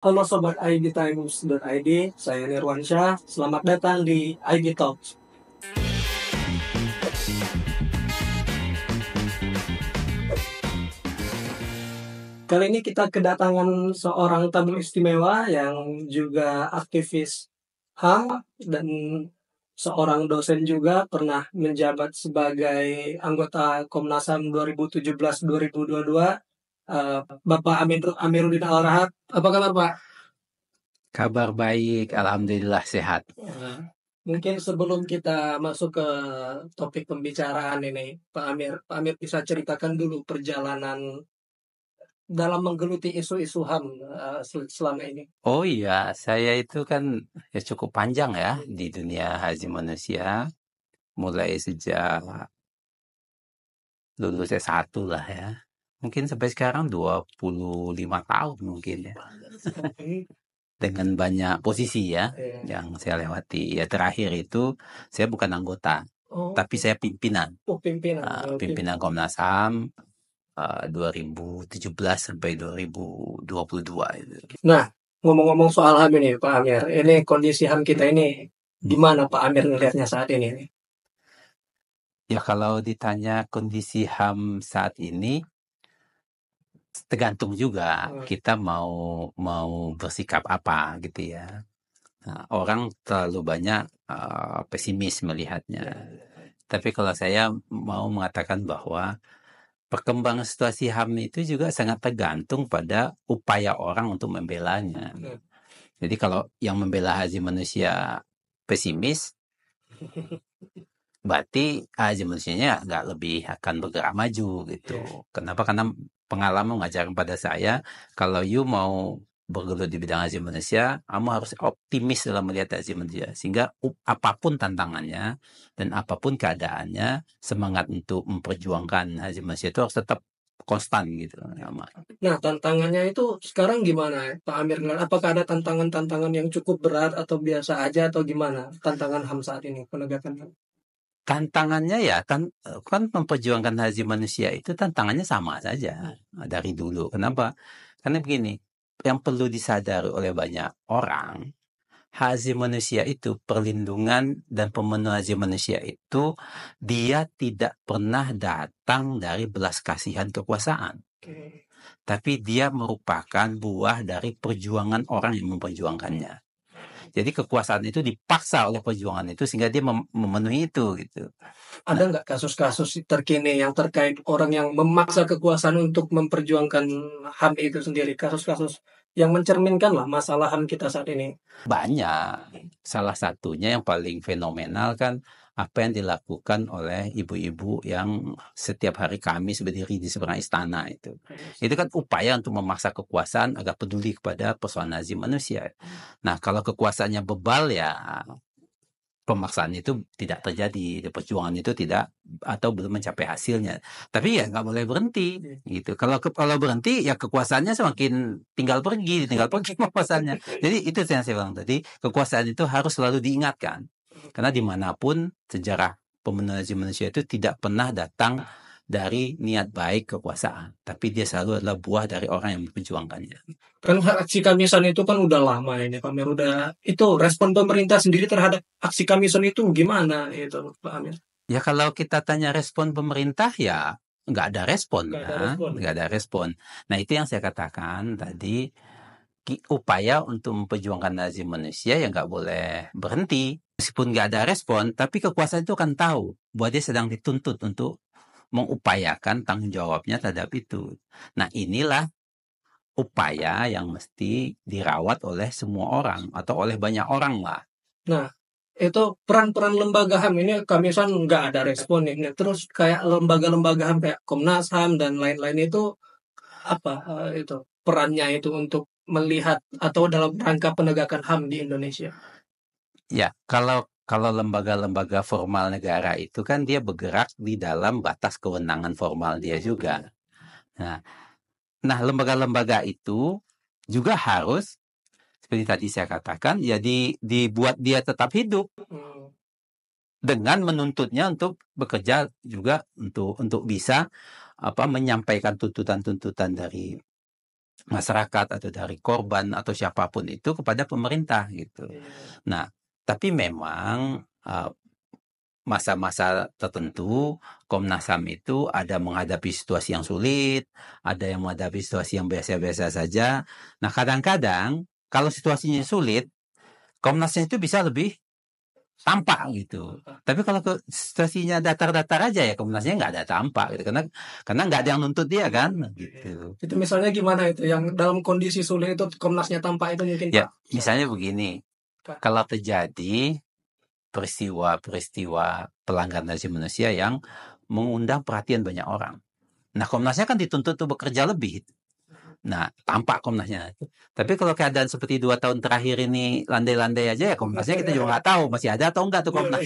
Halo Sobat IB Times.id, saya Nirwansyah. Selamat datang di IB Talks. Kali ini kita kedatangan seorang tamu istimewa yang juga aktivis HAM dan seorang dosen juga, pernah menjabat sebagai anggota Komnas HAM 2017-2022, Bapak Amiruddin Al-Rahad. Apa kabar, Pak? Kabar baik, alhamdulillah sehat. Mungkin sebelum kita masuk ke topik pembicaraan ini, Pak Amir bisa ceritakan dulu perjalanan dalam menggeluti isu-isu HAM selama ini. Oh iya, saya itu kan ya cukup panjang ya di dunia hak asasi manusia, mulai sejak lulus S1 lah ya. Mungkin sampai sekarang 25 tahun mungkin ya. Dengan banyak posisi ya yang saya lewati. Ya terakhir itu saya bukan anggota, tapi saya pimpinan. Pimpinan Komnas HAM 2017 sampai 2022 itu. Nah, ngomong-ngomong soal HAM ini, Pak Amir, ini kondisi HAM kita ini gimana Pak Amir ngelihatnya saat ini? Ya kalau ditanya kondisi HAM saat ini, tergantung juga kita mau bersikap apa gitu ya. Nah, orang terlalu banyak pesimis melihatnya. Tapi kalau saya mau mengatakan bahwa perkembangan situasi HAM itu juga sangat tergantung pada upaya orang untuk membelanya. Jadi kalau yang membela hak asasi manusia pesimis, berarti hak asasi manusianya nggak lebih akan bergerak maju gitu. Kenapa? Karena pengalaman mengajarkan pada saya, kalau you mau bergelut di bidang hak asasi manusia, kamu harus optimis dalam melihat hak asasi manusia. Sehingga apapun tantangannya dan apapun keadaannya, semangat untuk memperjuangkan hak asasi manusia itu harus tetap konstan gitu. Nah, tantangannya itu sekarang gimana, Pak Amir? Apakah ada tantangan-tantangan yang cukup berat atau biasa aja atau gimana tantangan HAM saat ini, penegakan HAM? Tantangannya ya kan memperjuangkan hak asasi manusia itu tantangannya sama saja dari dulu. Kenapa? Karena begini, yang perlu disadari oleh banyak orang, hak asasi manusia itu, perlindungan dan pemenuhan hak asasi manusia itu, dia tidak pernah datang dari belas kasihan kekuasaan. Tapi dia merupakan buah dari perjuangan orang yang memperjuangkannya. Jadi kekuasaan itu dipaksa oleh perjuangan itu sehingga dia memenuhi itu gitu. Ada nggak kasus-kasus terkini yang terkait orang yang memaksa kekuasaan untuk memperjuangkan HAM itu sendiri? Kasus-kasus yang mencerminkan lah masalah HAM kita saat ini. Banyak. Salah satunya yang paling fenomenal kan apa yang dilakukan oleh ibu-ibu yang setiap hari Kamis berdiri di seberang istana itu. Itu kan upaya untuk memaksa kekuasaan agar peduli kepada persoalan hak asasi manusia. Nah, kalau kekuasaannya bebal ya pemaksaan itu tidak terjadi, perjuangan itu tidak atau belum mencapai hasilnya. Tapi ya nggak boleh berhenti gitu. Kalau berhenti ya kekuasaannya semakin tinggal pergi kekuasaannya. Jadi itu yang saya bilang tadi, kekuasaan itu harus selalu diingatkan. Karena dimanapun sejarah pemenuhan hak manusia itu tidak pernah datang dari niat baik kekuasaan, tapi dia selalu adalah buah dari orang yang memperjuangkannya. Kan aksi Kamisan itu kan udah lama ini, Pak Amir. Itu respon pemerintah sendiri terhadap aksi Kamisan itu gimana itu, Pak Amir? Ya kalau kita tanya respon pemerintah ya nggak ada respon ya, nggak ada respon. Nah itu yang saya katakan tadi, upaya untuk memperjuangkan hak asasi manusia ya nggak boleh berhenti. Meskipun nggak ada respon, tapi kekuasaan itu kan tahu bahwa dia sedang dituntut untuk mengupayakan tanggung jawabnya terhadap itu. Nah inilah upaya yang mesti dirawat oleh semua orang atau oleh banyak orang lah. Nah, itu peran-peran lembaga HAM ini Kamisan nggak ada respon ini. Terus kayak lembaga-lembaga HAM kayak Komnas HAM dan lain-lain itu apa itu perannya itu untuk melihat atau dalam rangka penegakan HAM di Indonesia? Ya, kalau lembaga-lembaga formal negara itu kan dia bergerak di dalam batas kewenangan formal dia juga. Nah, lembaga-lembaga itu juga harus seperti tadi saya katakan ya dibuat dia tetap hidup dengan menuntutnya untuk bekerja juga untuk bisa menyampaikan tuntutan-tuntutan dari masyarakat atau dari korban atau siapapun itu kepada pemerintah gitu. Nah, tapi memang masa-masa tertentu Komnas HAM itu ada menghadapi situasi yang sulit, ada yang menghadapi situasi yang biasa-biasa saja. Nah, kadang-kadang kalau situasinya sulit, Komnasnya itu bisa lebih tampak gitu. Tapi kalau situasinya datar-datar aja ya Komnasnya nggak ada tampak gitu. Karena nggak ada yang nuntut dia kan gitu. Itu misalnya gimana itu yang dalam kondisi sulit itu Komnasnya tampak itu mungkin Ya, Pak? misalnya begini, kalau terjadi peristiwa-peristiwa pelanggaran asasi manusia yang mengundang perhatian banyak orang. Nah, Komnasnya kan dituntut untuk bekerja lebih. Nah, tampak Komnasnya. Tapi kalau keadaan seperti 2 tahun terakhir ini landai-landai aja ya Komnasnya kita juga nggak tahu masih ada atau enggak tuh Komnas.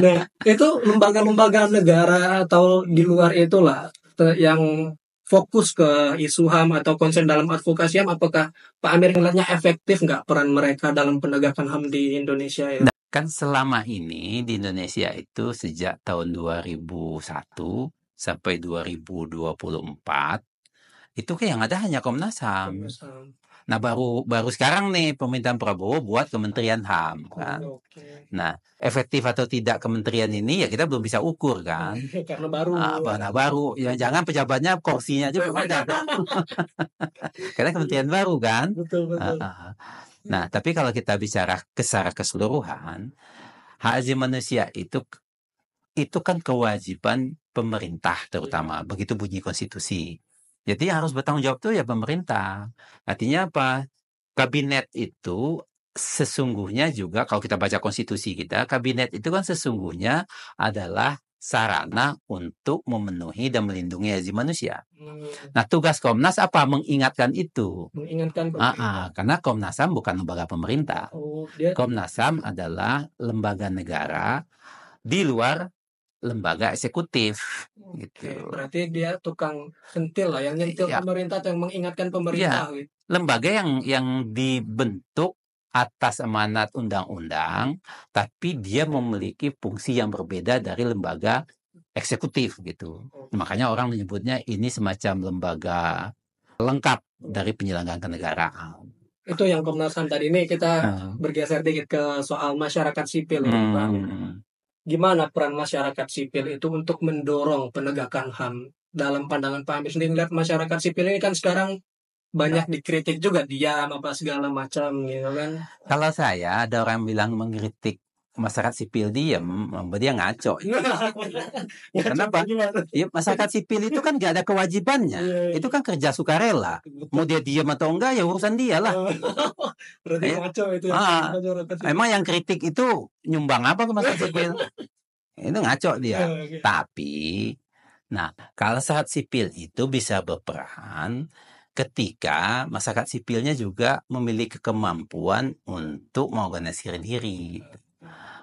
Nah, itu lembaga-lembaga negara atau di luar itulah yang fokus ke isu HAM atau konsen dalam advokasi HAM, apakah Pak Amir ngelihatnya efektif nggak peran mereka dalam penegakan HAM di Indonesia ya? Nah, kan selama ini di Indonesia itu sejak tahun 2001 sampai 2024 itu kan yang ada hanya Komnas HAM. Komnas HAM. Nah, baru sekarang nih pemerintahan Prabowo buat Kementerian HAM kan. Oke. Nah, efektif atau tidak kementerian ini ya kita belum bisa ukur kan. Karena baru. Karena baru, ya jangan pejabatnya kursinya aja belum ada. Karena kementerian baru kan. Betul, betul. Nah, tapi kalau kita bicara secara keseluruhan, hak asasi manusia itu kan kewajiban pemerintah terutama, begitu bunyi konstitusi. Jadi yang harus bertanggung jawab itu ya pemerintah. Artinya apa? Kabinet itu sesungguhnya juga kalau kita baca konstitusi kita, kabinet itu kan sesungguhnya adalah sarana untuk memenuhi dan melindungi hak asasi manusia. Nah, tugas Komnas apa? Mengingatkan itu. Mengingatkan pemerintah. Karena Komnas HAM bukan lembaga pemerintah. Komnas HAM adalah lembaga negara di luar lembaga eksekutif gitu. Berarti dia tukang sentil lah, yang nyentil pemerintah atau yang mengingatkan pemerintah. Ya, lembaga yang dibentuk atas amanat undang-undang, tapi dia memiliki fungsi yang berbeda dari lembaga eksekutif gitu. Makanya orang menyebutnya ini semacam lembaga lengkap dari penyelenggaraan kenegaraan. Itu yang Komnas HAM tadi. Ini kita bergeser dikit ke soal masyarakat sipil ya, Pak. Gimana peran masyarakat sipil itu untuk mendorong penegakan HAM? Dalam pandangan Pak Amir sendiri lihat masyarakat sipil ini kan sekarang banyak dikritik juga, diam apa segala macam gitu kan. Kalau saya ada orang bilang mengkritik masyarakat sipil diam, dia ngaco. Kenapa? Ya, masyarakat sipil itu kan gak ada kewajibannya. Itu kan kerja sukarela. Mau dia diam atau enggak ya urusan dia lah. Berarti ngaco itu. Emang yang kritik itu nyumbang apa ke masyarakat sipil? Itu ngaco dia. Tapi, nah kalau masyarakat sipil itu bisa berperan ketika masyarakat sipilnya juga memiliki kemampuan untuk mengorganisir diri,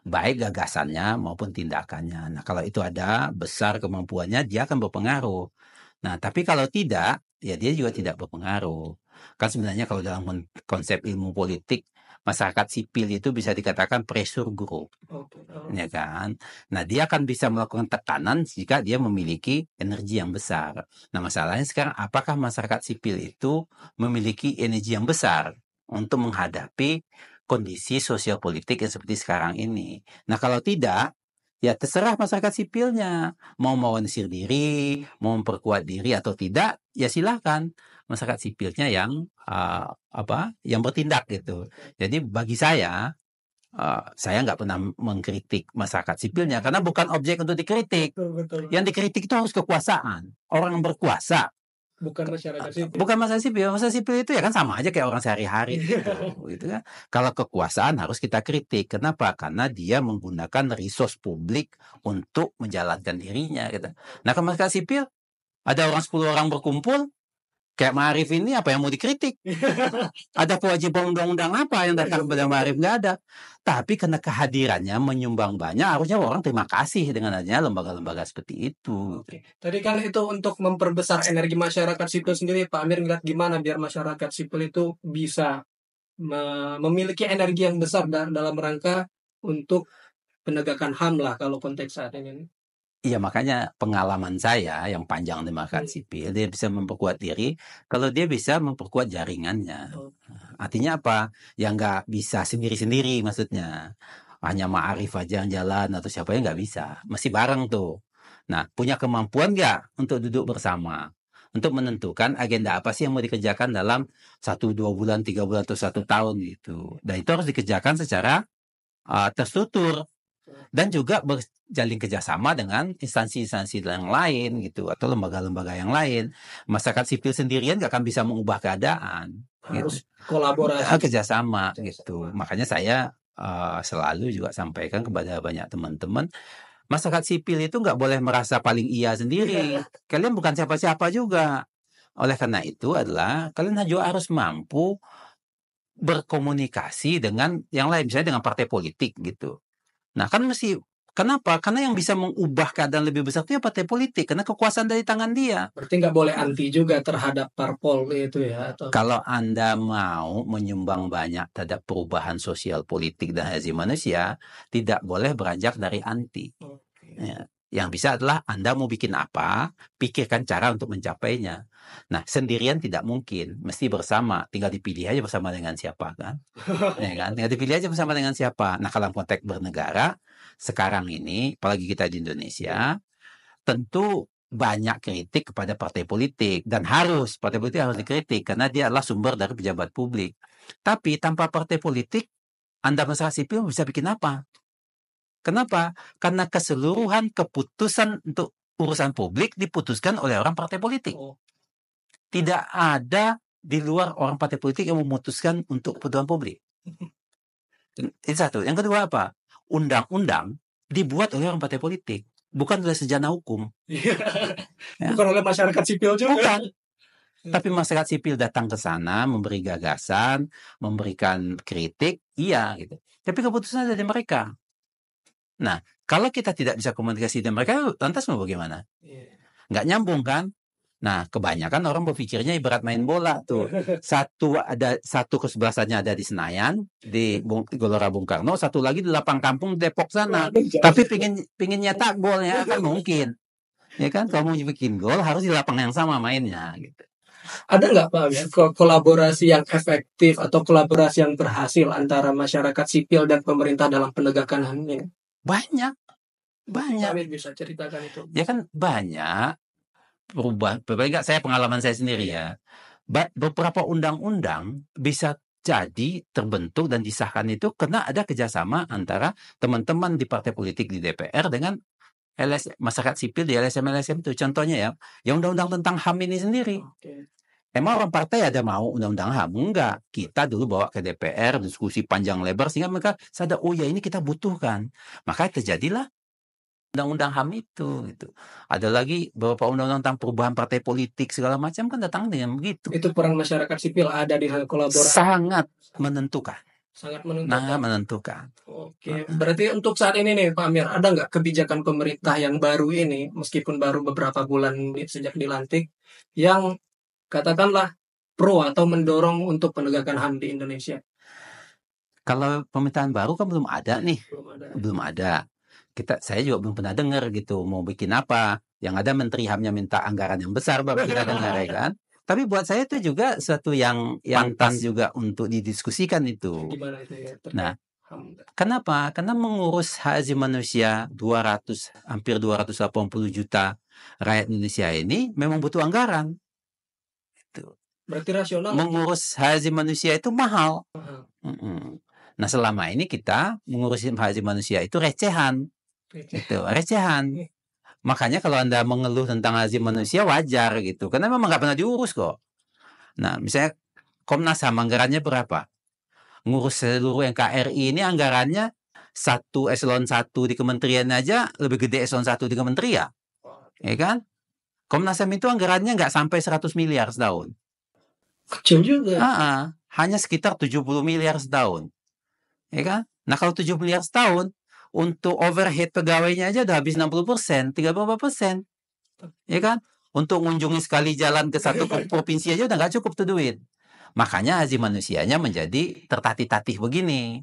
baik gagasannya maupun tindakannya. Nah, kalau itu ada besar kemampuannya, dia akan berpengaruh. Nah, tapi kalau tidak, ya dia juga tidak berpengaruh. Kan sebenarnya kalau dalam konsep ilmu politik, masyarakat sipil itu bisa dikatakan pressure group, ya kan? Nah, dia akan bisa melakukan tekanan jika dia memiliki energi yang besar. Nah, masalahnya sekarang apakah masyarakat sipil itu memiliki energi yang besar untuk menghadapi kondisi sosial politik yang seperti sekarang ini? Nah, kalau tidak, ya terserah masyarakat sipilnya mau mengorganisir diri, mau memperkuat diri atau tidak, ya silakan masyarakat sipilnya yang yang bertindak gitu. Jadi bagi saya nggak pernah mengkritik masyarakat sipilnya karena bukan objek untuk dikritik. Yang dikritik itu harus kekuasaan, orang yang berkuasa. Bukan masyarakat sipil. Bukan masyarakat sipil. Masyarakat sipil itu ya kan sama aja kayak orang sehari-hari gitu kan. Kalau kekuasaan harus kita kritik. Kenapa? Karena dia menggunakan resource publik untuk menjalankan dirinya gitu. Nah, kalau masyarakat sipil ada 10 orang berkumpul kayak Ma'arif ini apa yang mau dikritik? Ada kewajiban undang-undang apa yang datang kepada Ma'arif? Nggak ada. Tapi karena kehadirannya menyumbang banyak, harusnya orang terima kasih dengan adanya lembaga-lembaga seperti itu. Tadi kan itu untuk memperbesar energi masyarakat sipil sendiri, Pak Amir ngeliat gimana biar masyarakat sipil itu bisa memiliki energi yang besar dalam rangka untuk penegakan HAM lah kalau konteks saat ini. Iya, makanya pengalaman saya yang panjang di masyarakat sipil, dia bisa memperkuat diri kalau dia bisa memperkuat jaringannya. Artinya apa? Yang nggak bisa sendiri-sendiri maksudnya. Hanya Ma'arif aja yang jalan atau siapa yang nggak bisa. Masih bareng tuh. Nah, punya kemampuan nggak untuk duduk bersama? Untuk menentukan agenda apa sih yang mau dikerjakan dalam 1, 2 bulan, 3 bulan, atau 1 tahun gitu. Dan itu harus dikerjakan secara terstruktur. Dan juga berjalin kerjasama dengan instansi-instansi yang lain gitu, atau lembaga-lembaga yang lain. Masyarakat sipil sendirian nggak akan bisa mengubah keadaan. Harus Gitu. kolaborasi. Kerjasama gitu. Makanya saya selalu juga sampaikan kepada banyak teman-teman, masyarakat sipil itu nggak boleh merasa paling iya sendiri. Kalian bukan siapa-siapa juga. Oleh karena itu adalah kalian juga harus mampu berkomunikasi dengan yang lain, misalnya dengan partai politik gitu. Nah, kan kenapa? Karena yang bisa mengubah keadaan lebih besar itu ya partai politik, karena kekuasaan dari tangan dia. Berarti nggak boleh anti juga terhadap parpol itu ya? Atau Kalau Anda mau menyumbang banyak terhadap perubahan sosial politik dan hak asasi manusia, tidak boleh beranjak dari anti. Ya. Yang bisa adalah Anda mau bikin apa, pikirkan cara untuk mencapainya. Nah, sendirian tidak mungkin, mesti bersama. Tinggal dipilih aja bersama dengan siapa kan? Ya kan? Tinggal dipilih aja bersama dengan siapa. Nah, kalau konteks bernegara, sekarang ini, apalagi kita di Indonesia, tentu banyak kritik kepada partai politik. Dan partai politik harus dikritik, karena dia adalah sumber dari pejabat publik. Tapi tanpa partai politik, Anda masyarakat sipil bisa bikin apa? Kenapa? Karena keseluruhan keputusan untuk urusan publik diputuskan oleh orang partai politik. Tidak ada di luar orang partai politik yang memutuskan untuk kebutuhan publik. Itu satu. Yang kedua apa? Undang-undang dibuat oleh orang partai politik, bukan oleh sarjana hukum. Ya. bukan oleh masyarakat sipil juga. Bukan. Tapi masyarakat sipil datang ke sana, memberi gagasan, memberikan kritik, iya gitu. Tapi keputusan ada di mereka. Nah, kalau kita tidak bisa komunikasi dengan mereka, lantas mau bagaimana? Nggak nyambung kan? Nah, kebanyakan orang berpikirnya ibarat main bola tuh. Satu kesebelasannya ada di Senayan, di Gelora Bung Karno, satu lagi di lapang kampung Depok sana. Tapi pingin nyetak golnya kan mungkin. Ya kan, kalau mau bikin gol harus di lapang yang sama mainnya gitu. Ada nggak Pak Amir kolaborasi yang efektif atau kolaborasi yang berhasil antara masyarakat sipil dan pemerintah dalam penegakan HAM ini? Banyak. Pak Amir bisa ceritakan itu? Ya kan banyak perubahan. Enggak, saya pengalaman saya sendiri ya. Beberapa undang-undang bisa jadi terbentuk dan disahkan itu karena ada kerjasama antara teman-teman di partai politik di DPR dengan masyarakat sipil di LSM itu. Contohnya ya, yang undang-undang tentang HAM ini sendiri. Emang orang partai ada mau undang-undang HAM? Enggak. Kita dulu bawa ke DPR, diskusi panjang lebar, sehingga mereka sadar, oh ya ini kita butuhkan. Maka terjadilah undang-undang HAM itu. Gitu. Ada lagi beberapa undang-undang tentang perubahan partai politik, segala macam kan datang dengan begitu. Itu peran masyarakat sipil ada di hal kolaborasi. Sangat menentukan. Sangat menentukan. Nah, menentukan. Oke, berarti untuk saat ini nih Pak Amir, ada nggak kebijakan pemerintah yang baru ini, meskipun baru beberapa bulan sejak dilantik, yang katakanlah pro atau mendorong untuk penegakan HAM di Indonesia? Kalau pemerintahan baru kan belum ada nih. Belum ada. Saya juga belum pernah dengar gitu, mau bikin apa. Yang ada Menteri HAM-nya minta anggaran yang besar baru kita dengar ya kan. Tapi buat saya itu juga suatu yang pantas juga untuk didiskusikan itu. Gimana itu ya? Nah, kenapa? Karena mengurus hak asasi manusia hampir 280 juta rakyat Indonesia ini memang butuh anggaran. Itu. Berarti rasional. Mengurus hak asasi manusia itu mahal. Nah, selama ini kita mengurus hak asasi manusia itu recehan. Itu recehan. Makanya kalau Anda mengeluh tentang hak asasi manusia wajar gitu, karena memang nggak pernah diurus kok. Nah, misalnya Komnas HAM anggarannya berapa? Ngurus seluruh NKRI ini anggarannya eselon 1 di kementerian aja lebih gede eselon 1 di kementerian. Ya kan? Komnas HAM itu anggarannya nggak sampai 100 miliar setahun. Kecil juga. Hanya sekitar 70 miliar setahun. Ya kan? Nah, kalau 70 miliar setahun, untuk overhead pegawainya aja udah habis 60%, 30%. Ya kan? Untuk mengunjungi sekali jalan ke satu provinsi aja udah nggak cukup tuh duit. Makanya hak asasi manusianya menjadi tertatih-tatih begini.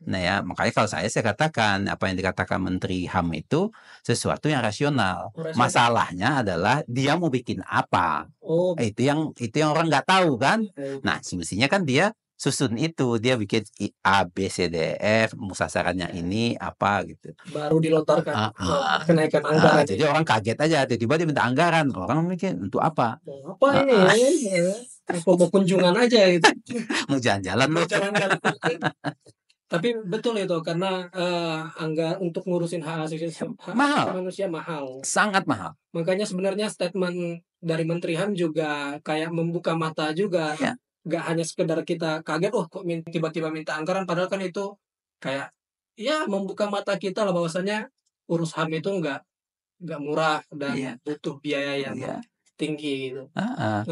Nah ya, makanya kalau saya katakan apa yang dikatakan Menteri HAM itu sesuatu yang rasional. Rasional. Masalahnya adalah dia mau bikin apa? Oh, Itu yang orang nggak tahu kan. betul. Nah, semestinya kan dia susun itu, dia bikin A, B, C, D, F, sasarannya ini apa gitu. Baru dilontarkan kenaikan anggaran. Jadi orang kaget aja, tiba-tiba dia minta anggaran. Orang mikir untuk apa? Apa ini? Apa mau kunjungan aja itu. Mau jalan-jalan loh. Jalan-jalan. Tapi betul itu karena untuk ngurusin hak asasi Mahal. manusia mahal. Sangat mahal. Makanya sebenarnya statement dari Menteri HAM juga kayak membuka mata juga. Ya. Gak hanya sekedar kita kaget, oh kok tiba-tiba minta anggaran, padahal kan itu kayak ya membuka mata kita lah bahwasanya urus HAM itu nggak murah dan butuh biaya yang tinggi gitu. Nah.